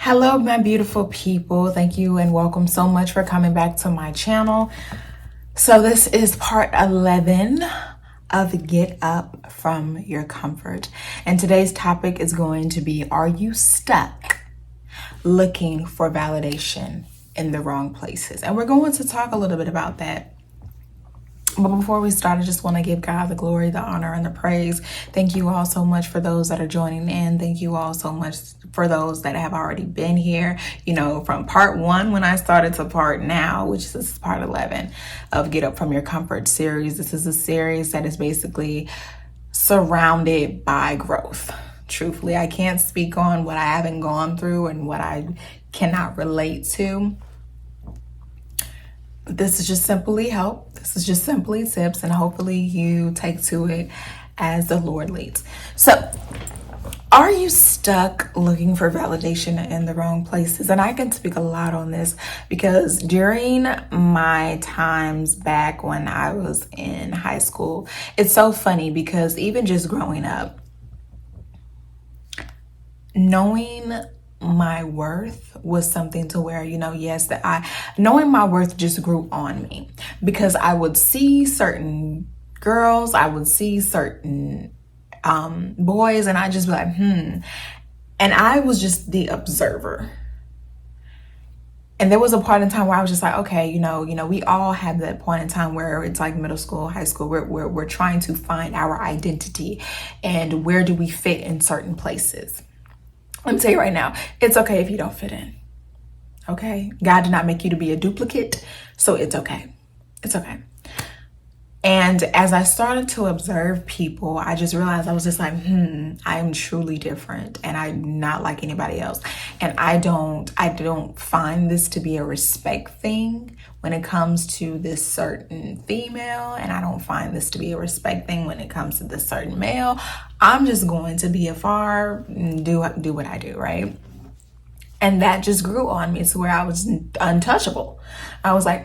Hello, my beautiful people. Thank you and welcome so much for coming back to my channel. So this is part 11 of Get Up From Your Comfort. And today's topic is going to be, are you stuck looking for validation in the wrong places? And we're going to talk a little bit about that. But before we start, I just want to give God the glory, the honor, and the praise. Thank you all so much for those that are joining in. Thank you all so much for those that have already been here, from part 1 when I started to part now, which is part 11 of Get Up From Your Comfort series. This is a series that is basically surrounded by growth. Truthfully, I can't speak on what I haven't gone through and what I cannot relate to. This is just simply help. This is just simply tips, and hopefully you take to it as the Lord leads. So, are you stuck looking for validation in the wrong places? And I can speak a lot on this because during my times back when I was in high school, it's so funny because even just growing up, knowing my worth was something to where, knowing my worth just grew on me because I would see certain girls, I would see certain boys, and I just be like, And I was just the observer. And there was a point in time where I was just like, okay, we all have that point in time where it's like middle school, high school, we're trying to find our identity and where do we fit in certain places. Let me tell you right now, it's okay if you don't fit in, okay? God did not make you to be a duplicate, so it's okay. It's okay. And as I started to observe people, I just realized I was just like, I'm truly different and I'm not like anybody else. And I don't find this to be a respect thing when it comes to this certain female, and I don't find this to be a respect thing when it comes to this certain male. I'm just going to be afar and do what I do, right? And that just grew on me to where I was untouchable. I was like,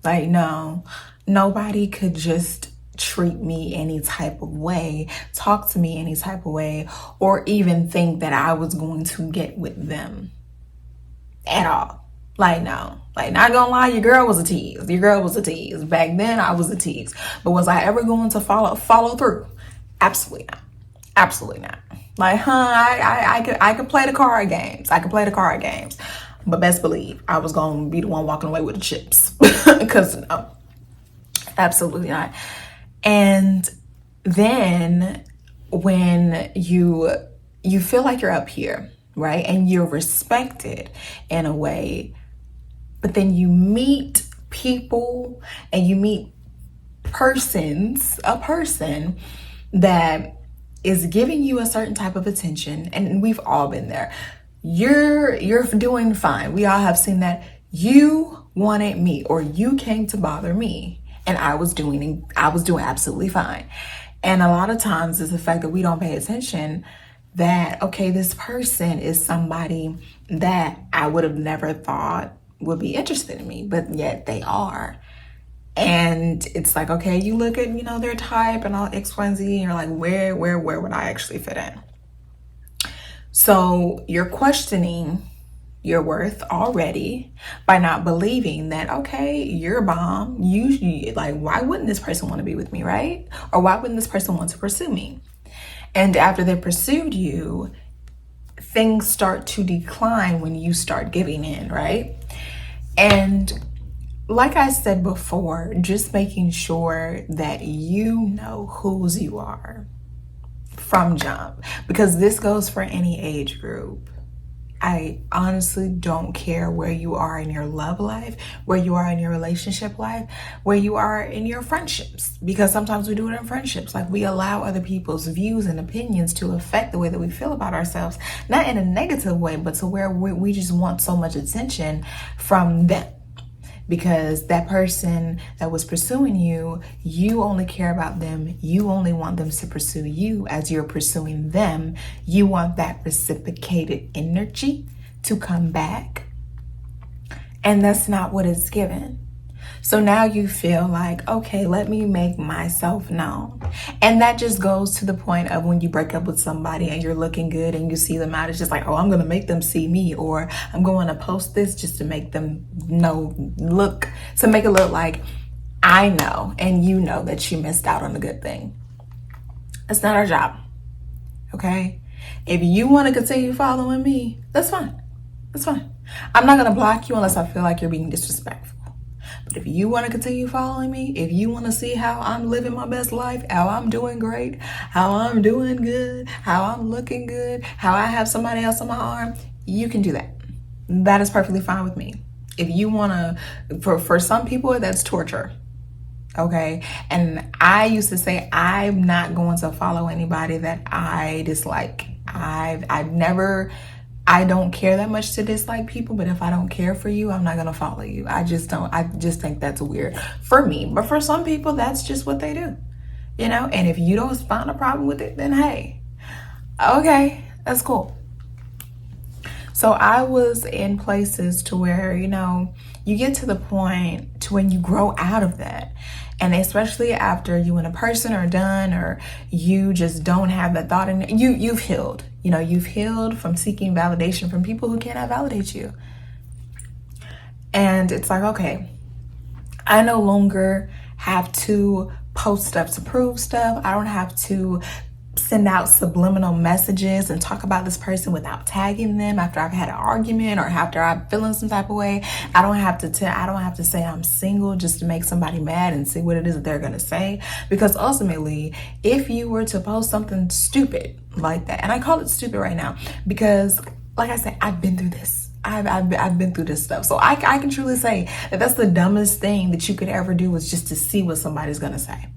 no. Nobody could just treat me any type of way, talk to me any type of way, or even think that I was going to get with them at all. No. Not gonna lie, your girl was a tease. Back then, I was a tease. But was I ever going to follow through? Absolutely not. Absolutely not. I could play the card games. But best believe I was gonna be the one walking away with the chips. Because no. Absolutely not. And then when you feel like you're up here, right? And you're respected in a way, but then you meet people and you meet a person that is giving you a certain type of attention, and we've all been there. You're doing fine. We all have seen that. You wanted me, or you came to bother me. And I was doing absolutely fine. And a lot of times it's the fact that we don't pay attention that, okay, this person is somebody that I would have never thought would be interested in me, but yet they are. And it's like, okay, you look at, their type and all X, Y, and Z, and you're like, where would I actually fit in? So you're questioning your worth already by not believing that, okay, you're a bomb. Why wouldn't this person want to be with me, right? Or why wouldn't this person want to pursue me? And after they pursued you, things start to decline when you start giving in, right? And like I said before, just making sure that you know whose you are from jump, because this goes for any age group. I honestly don't care where you are in your love life, where you are in your relationship life, where you are in your friendships, because sometimes we do it in friendships. We allow other people's views and opinions to affect the way that we feel about ourselves, not in a negative way, but to where we just want so much attention from them. Because that person that was pursuing you, you only care about them. You only want them to pursue you as you're pursuing them. You want that reciprocated energy to come back. And that's not what it's given. So now you feel like, okay, let me make myself known. And that just goes to the point of when you break up with somebody and you're looking good and you see them out, it's just like, oh, I'm going to make them see me, or I'm going to post this just to make them know, to make it look like I know and you know that you missed out on a good thing. That's not our job. Okay? If you want to continue following me, that's fine. That's fine. I'm not going to block you unless I feel like you're being disrespectful. But if you want to continue following me, if you want to see how I'm living my best life, how I'm doing great, how I'm doing good, how I'm looking good, how I have somebody else on my arm, you can do that. That is perfectly fine with me. If you want to, for some people, that's torture. Okay. And I used to say, I'm not going to follow anybody that I dislike. I don't care that much to dislike people, but if I don't care for you, I'm not going to follow you. I just think that's weird for me. But for some people, that's just what they do, and if you don't find a problem with it, then hey, okay, that's cool. So I was in places to where, you get to the point to when you grow out of that. And especially after you and a person are done, or you just don't have that thought in you've healed. You've healed from seeking validation from people who cannot validate you. And it's like, okay, I no longer have to post stuff to prove stuff. I don't have to send out subliminal messages and talk about this person without tagging them after I've had an argument or after I'm feeling some type of way. I don't have to say I'm single just to make somebody mad and see what it is that they're going to say. Because ultimately, if you were to post something stupid like that, and I call it stupid right now because, like I said, I've been through this. I've been through this stuff. So I can truly say that that's the dumbest thing that you could ever do, is just to see what somebody's going to say.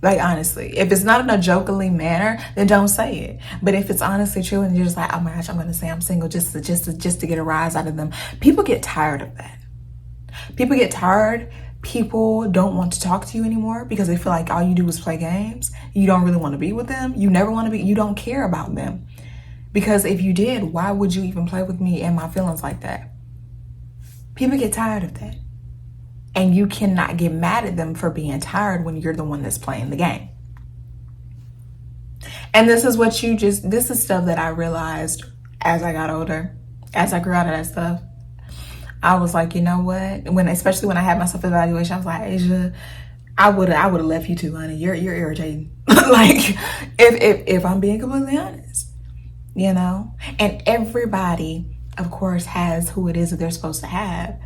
Like, honestly, if it's not in a jokingly manner, then don't say it. But if it's honestly true and you're just like, oh my gosh, I'm going to say I'm single just to get a rise out of them. People get tired of that. People get tired. People don't want to talk to you anymore because they feel like all you do is play games. You don't really want to be with them. You never want to be, you don't care about them. Because if you did, why would you even play with me and my feelings like that? People get tired of that. And you cannot get mad at them for being tired when you're the one that's playing the game. And this is stuff that I realized as I got older, as I grew out of that stuff. I was like, you know what? Especially when I had my self-evaluation, I was like, Asia, I would have left you too, honey. You're irritating. Like, if I'm being completely honest, And everybody, of course, has who it is that they're supposed to have.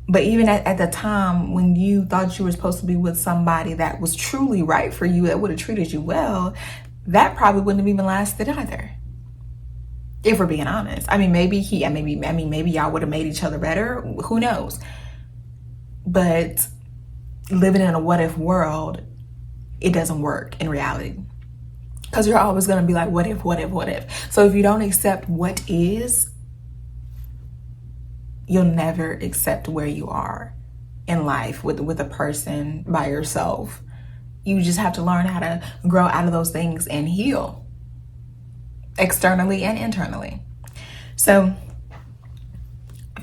But even at the time when you thought you were supposed to be with somebody that was truly right for you, that would have treated you well, that probably wouldn't have even lasted either. If we're being honest. I mean, maybe y'all would have made each other better. Who knows? But living in a what if world, it doesn't work in reality. Because you're always going to be like, what if, what if, what if? So if you don't accept what is, you'll never accept where you are in life with a person by yourself. You just have to learn how to grow out of those things and heal externally and internally. So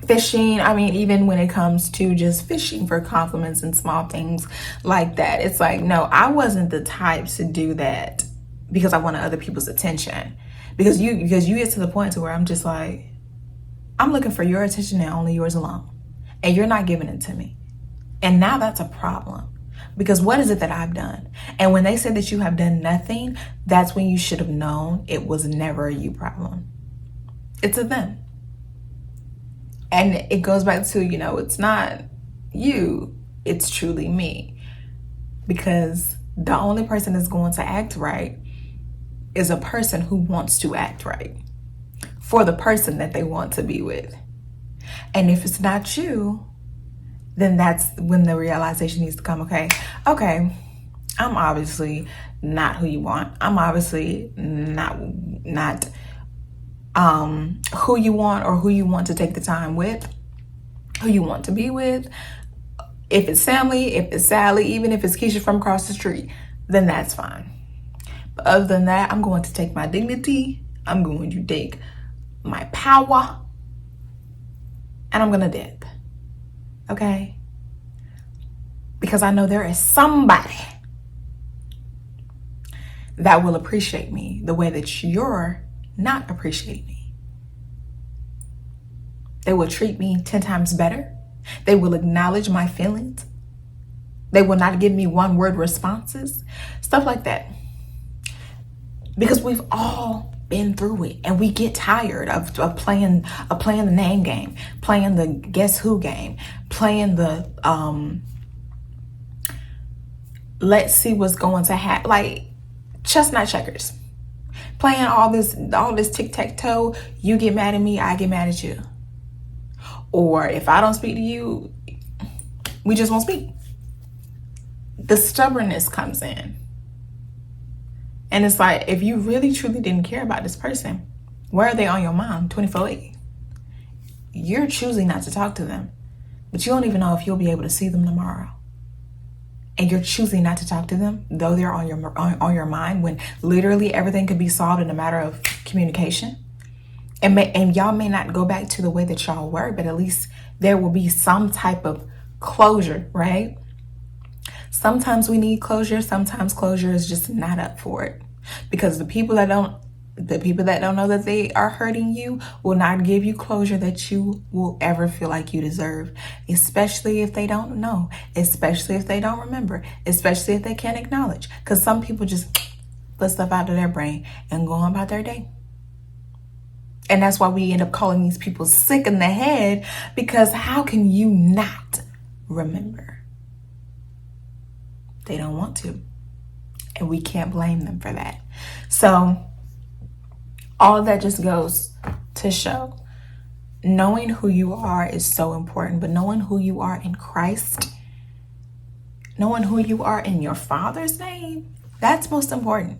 fishing, even when it comes to just fishing for compliments and small things like that, it's like, no, I wasn't the type to do that because I wanted other people's attention. Because you get to the point to where I'm just like, I'm looking for your attention and only yours alone. And you're not giving it to me. And now that's a problem. Because what is it that I've done? And when they say that you have done nothing, that's when you should have known it was never a you problem. It's a them. And it goes back to, it's not you, it's truly me. Because the only person that's going to act right is a person who wants to act right for the person that they want to be with. And if it's not you, then that's when the realization needs to come. Okay, I'm obviously not who you want. I'm obviously not who you want, or who you want to take the time with, who you want to be with. If it's family, if it's Sally, even if it's Keisha from across the street, then that's fine. But other than that, I'm going to take my dignity, I'm going to take my power, and I'm gonna dip. Okay? because I know there is somebody that will appreciate me the way that you're not appreciating me. They will treat me 10 times better. They will acknowledge my feelings. They will not give me one-word responses, stuff like that. Because we've all been through it, and we get tired of playing the name game, playing the guess who game, playing the let's see what's going to happen, like chestnut checkers, playing all this tic-tac-toe. You get mad at me, I get mad at you, or if I don't speak to you, we just won't speak. The stubbornness comes in. And it's like, if you really truly didn't care about this person, where are they on your mind 24/8? You're choosing not to talk to them, but you don't even know if you'll be able to see them tomorrow. And you're choosing not to talk to them, though they're on your mind, when literally everything could be solved in a matter of communication. And y'all may not go back to the way that y'all were, but at least there will be some type of closure, right? Sometimes we need closure. Sometimes closure is just not up for it, because the people that don't know that they are hurting you will not give you closure that you will ever feel like you deserve, especially if they don't know, especially if they don't remember, especially if they can't acknowledge, because some people just put stuff out of their brain and go on about their day. And that's why we end up calling these people sick in the head, because how can you not remember? They don't want to, and we can't blame them for that. So all of that just goes to show, knowing who you are is so important, but knowing who you are in Christ, knowing who you are in your Father's name, that's most important.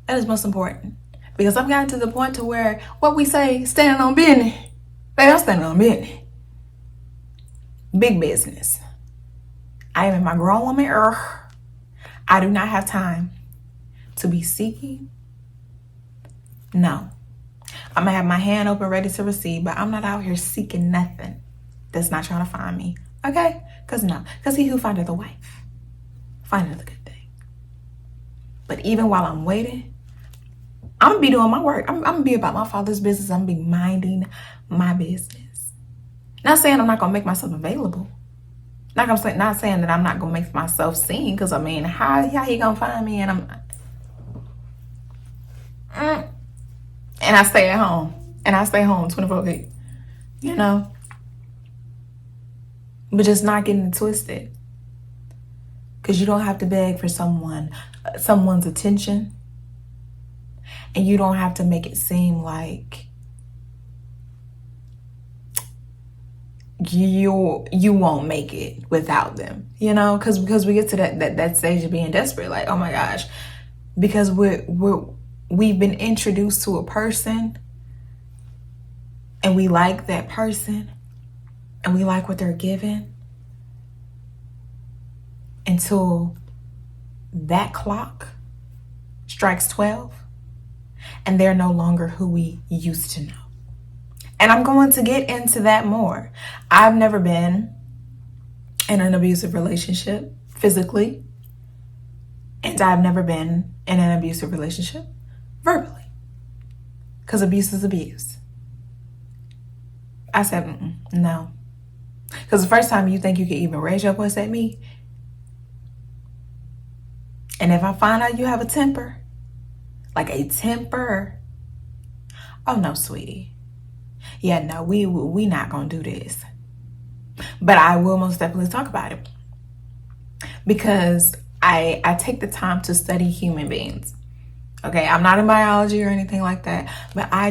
That is most important, because I've gotten to the point to where what we say, standing on business, baby, I'm standing on business. Big business. I am in my grown woman era. I do not have time to be seeking. No. I'm going to have my hand open, ready to receive, but I'm not out here seeking nothing that's not trying to find me. Okay? Because he who findeth a wife findeth a good thing. But even while I'm waiting, I'm going to be doing my work. I'm going to be about my Father's business. I'm going to be minding my business. Not saying I'm not going to make myself available. Not saying that I'm not going to make myself seen, because I mean, how he going to find me and and I stay at home. And I stay home 24/8, you know? But just not getting it twisted. Because you don't have to beg for someone's attention. And you don't have to make it seem like you won't make it without them, you know, because we get to that stage of being desperate, like, oh my gosh, because we've been introduced to a person, and we like that person, and we like what they're giving, until that clock strikes 12 and they're no longer who we used to know. And I'm going to get into that more. I've never been in an abusive relationship physically, and I've never been in an abusive relationship verbally, because abuse is abuse. I said, no. Because the first time you think you can even raise your voice at me, and if I find out you have a temper, like a temper, oh no, sweetie. Yeah, no, we not gonna do this. But I will most definitely talk about it, because I take the time to study human beings. Okay, I'm not in biology or anything like that, but I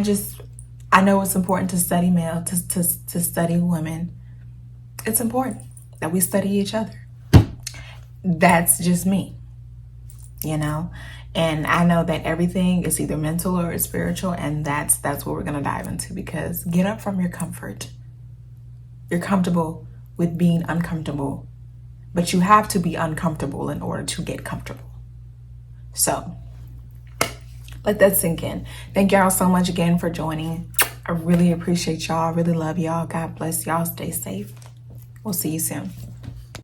know it's important to study male, to study women. It's important that we study each other. That's just me, you know? And I know that everything is either mental or it's spiritual, and that's what we're going to dive into, because get up from your comfort. You're comfortable with being uncomfortable, but you have to be uncomfortable in order to get comfortable. So let that sink in. Thank y'all so much again for joining. I really appreciate y'all. I really love y'all. God bless y'all. Stay safe. We'll see you soon.